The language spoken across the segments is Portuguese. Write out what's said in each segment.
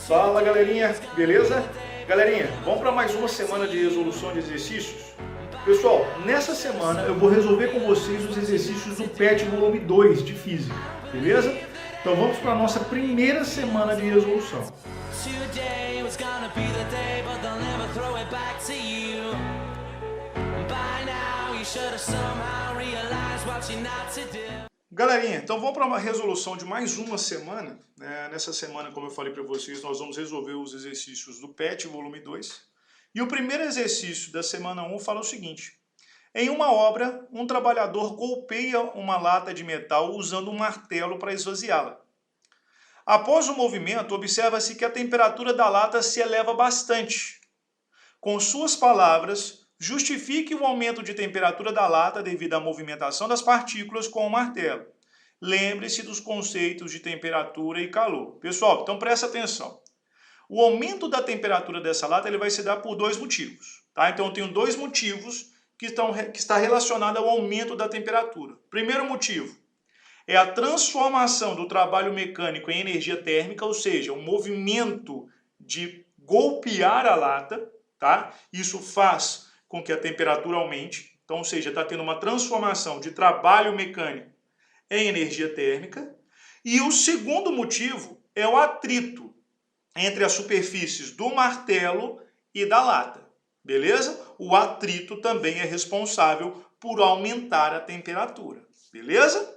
Fala galerinha, beleza? Galerinha, vamos para mais uma semana de resolução de exercícios? Pessoal, nessa semana eu vou resolver com vocês os exercícios do PET volume 2 de Física, beleza? Então vamos para a nossa primeira semana de resolução. Galerinha, então vamos para uma resolução de mais uma semana. Nessa semana, como eu falei para vocês, nós vamos resolver os exercícios do PET, volume 2. E o primeiro exercício da semana 1 fala o seguinte. Em uma obra, um trabalhador golpeia uma lata de metal usando um martelo para esvaziá-la. Após o movimento, observa-se que a temperatura da lata se eleva bastante. Com suas palavras, justifique o aumento de temperatura da lata devido à movimentação das partículas com o martelo. Lembre-se dos conceitos de temperatura e calor. Pessoal, então presta atenção. O aumento da temperatura dessa lata ele vai se dar por dois motivos. Tá? Então eu tenho dois motivos que está relacionado ao aumento da temperatura. Primeiro motivo é a transformação do trabalho mecânico em energia térmica, ou seja, o movimento de golpear a lata. Tá? Isso faz com que a temperatura aumente, então, ou seja, está tendo uma transformação de trabalho mecânico em energia térmica. E o segundo motivo é o atrito entre as superfícies do martelo e da lata, beleza? O atrito também é responsável por aumentar a temperatura, beleza?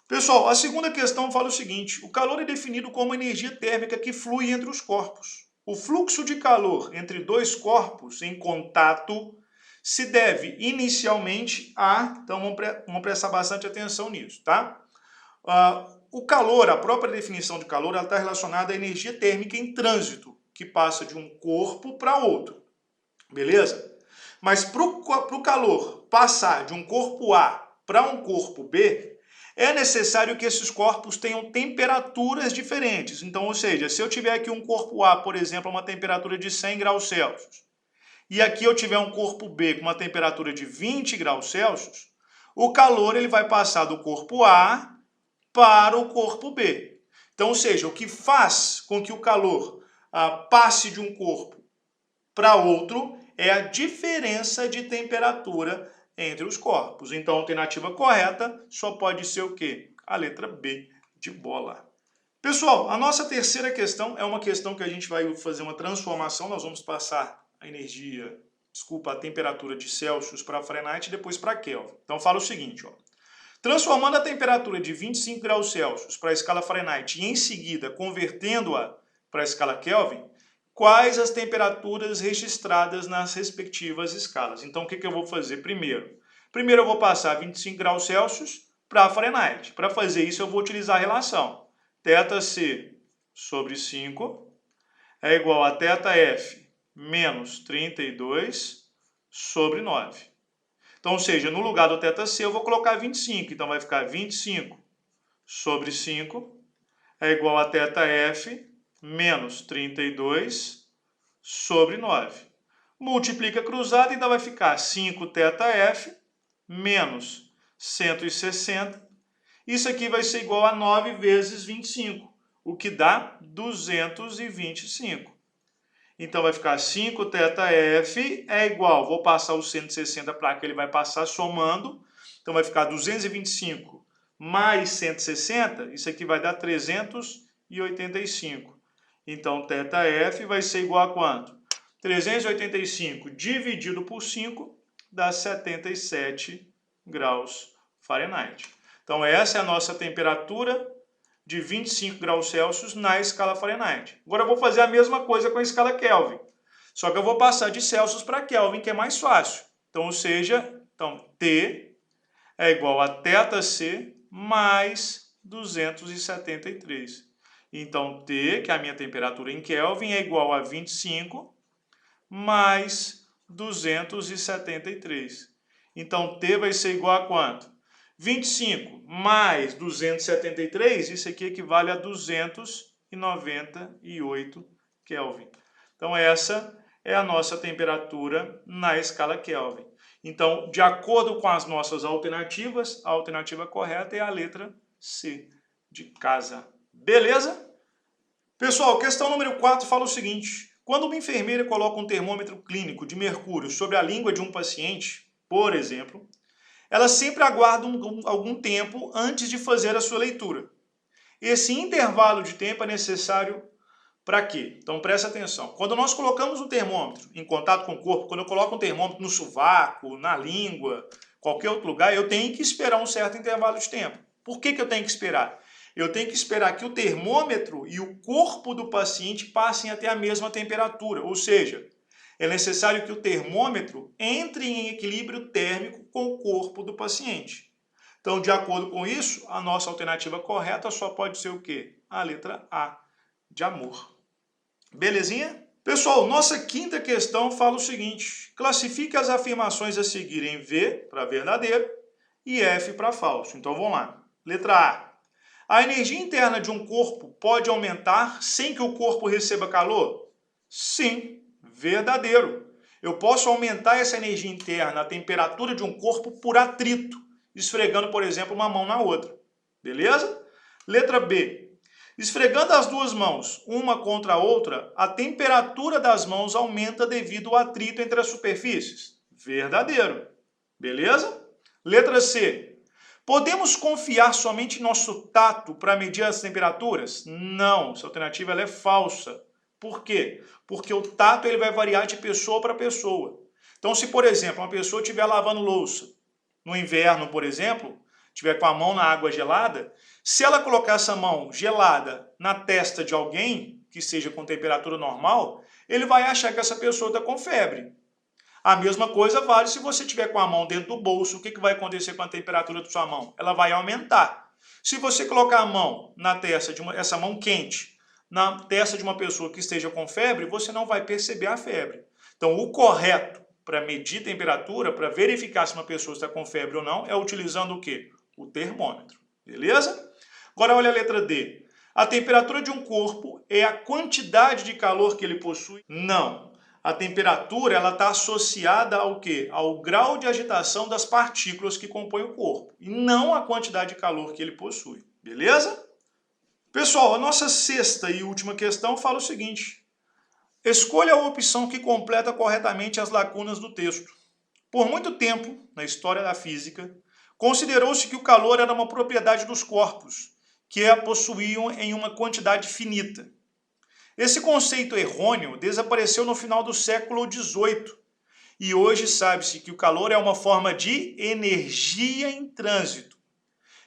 Pessoal, a segunda questão fala o seguinte, o calor é definido como energia térmica que flui entre os corpos. O fluxo de calor entre dois corpos em contato se deve inicialmente a... Então vamos prestar bastante atenção nisso, tá? O calor, a própria definição de calor, ela está relacionada à energia térmica em trânsito, que passa de um corpo para outro, beleza? Mas para o calor passar de um corpo A para um corpo B, é necessário que esses corpos tenham temperaturas diferentes. Então, ou seja, se eu tiver aqui um corpo A, por exemplo, uma temperatura de 100 graus Celsius, e aqui eu tiver um corpo B com uma temperatura de 20 graus Celsius, o calor ele vai passar do corpo A para o corpo B. Então, ou seja, o que faz com que o calor passe de um corpo para outro é a diferença de temperatura entre os corpos. Então, a alternativa correta só pode ser o quê? A letra B de bola. Pessoal, a nossa terceira questão é uma questão que a gente vai fazer uma transformação. Nós vamos passar a temperatura de Celsius para Fahrenheit e depois para Kelvin. Então, fala o seguinte, ó. Transformando a temperatura de 25 graus Celsius para a escala Fahrenheit e em seguida convertendo-a para a escala Kelvin, quais as temperaturas registradas nas respectivas escalas? Então, o que eu vou fazer primeiro? Primeiro eu vou passar 25 graus Celsius para Fahrenheit. Para fazer isso, eu vou utilizar a relação θC sobre 5 é igual a θF menos 32 sobre 9. Então, ou seja, no lugar do θC eu vou colocar 25. Então, vai ficar 25 sobre 5 é igual a θF menos 32 sobre 9. Multiplica cruzado e ainda vai ficar 5 θF menos 160. Isso aqui vai ser igual a 9 vezes 25, o que dá 225. Então vai ficar 5 θF é igual, vou passar o 160 para cá, ele vai passar somando. Então vai ficar 225 mais 160, isso aqui vai dar 385. Então, θF vai ser igual a quanto? 385 dividido por 5 dá 77 graus Fahrenheit. Então, essa é a nossa temperatura de 25 graus Celsius na escala Fahrenheit. Agora, eu vou fazer a mesma coisa com a escala Kelvin. Só que eu vou passar de Celsius para Kelvin, que é mais fácil. Então, ou seja, T é igual a θC mais 273. Então, T, que é a minha temperatura em Kelvin, é igual a 25 mais 273. Então, T vai ser igual a quanto? 25 mais 273, isso aqui equivale a 298 Kelvin. Então, essa é a nossa temperatura na escala Kelvin. Então, de acordo com as nossas alternativas, a alternativa correta é a letra C, de casa. Beleza? Pessoal, questão número 4 fala o seguinte. Quando uma enfermeira coloca um termômetro clínico de mercúrio sobre a língua de um paciente, por exemplo, ela sempre aguarda algum tempo antes de fazer a sua leitura. Esse intervalo de tempo é necessário para quê? Então presta atenção. Quando nós colocamos um termômetro em contato com o corpo, quando eu coloco um termômetro no sovaco, na língua, qualquer outro lugar, eu tenho que esperar um certo intervalo de tempo. Por que eu tenho que esperar? Eu tenho que esperar que o termômetro e o corpo do paciente passem a ter a mesma temperatura, ou seja, é necessário que o termômetro entre em equilíbrio térmico com o corpo do paciente. Então, de acordo com isso, a nossa alternativa correta só pode ser o quê? A letra A, de amor. Belezinha? Pessoal, nossa quinta questão fala o seguinte. Classifique as afirmações a seguir em V para verdadeiro e F para falso. Então, vamos lá. Letra A. A energia interna de um corpo pode aumentar sem que o corpo receba calor? Sim, verdadeiro. Eu posso aumentar essa energia interna, a temperatura de um corpo, por atrito, esfregando, por exemplo, uma mão na outra. Beleza? Letra B. Esfregando as duas mãos, uma contra a outra, a temperatura das mãos aumenta devido ao atrito entre as superfícies? Verdadeiro. Beleza? Letra C. Podemos confiar somente em nosso tato para medir as temperaturas? Não, essa alternativa ela é falsa. Por quê? Porque o tato ele vai variar de pessoa para pessoa. Então, se, por exemplo, uma pessoa estiver lavando louça, no inverno, por exemplo, estiver com a mão na água gelada, se ela colocar essa mão gelada na testa de alguém, que seja com temperatura normal, ele vai achar que essa pessoa está com febre. A mesma coisa vale se você estiver com a mão dentro do bolso. O que vai acontecer com a temperatura da sua mão? Ela vai aumentar. Se você colocar a mão na testa, essa mão quente, na testa de uma pessoa que esteja com febre, você não vai perceber a febre. Então, o correto para medir temperatura, para verificar se uma pessoa está com febre ou não, é utilizando o quê? O termômetro. Beleza? Agora olha a letra D. A temperatura de um corpo é a quantidade de calor que ele possui? Não. A temperatura está associada ao quê? Ao grau de agitação das partículas que compõem o corpo, e não a quantidade de calor que ele possui. Beleza? Pessoal, a nossa sexta e última questão fala o seguinte. Escolha a opção que completa corretamente as lacunas do texto. Por muito tempo, na história da física, considerou-se que o calor era uma propriedade dos corpos, que a possuíam em uma quantidade finita. Esse conceito errôneo desapareceu no final do século XVIII e hoje sabe-se que o calor é uma forma de energia em trânsito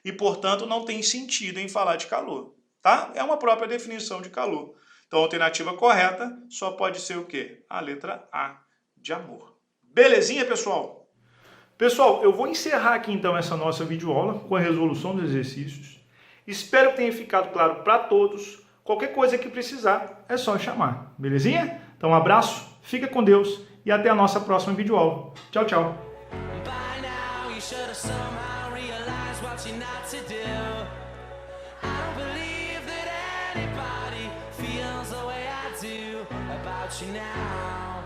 e, portanto, não tem sentido em falar de calor, tá? É uma própria definição de calor. Então, a alternativa correta só pode ser o quê? A letra A, de amor. Belezinha, pessoal? Pessoal, eu vou encerrar aqui então essa nossa videoaula com a resolução dos exercícios. Espero que tenha ficado claro para todos. Qualquer coisa que precisar, é só chamar, belezinha? Então um abraço, fica com Deus e até a nossa próxima videoaula. Tchau, tchau. Now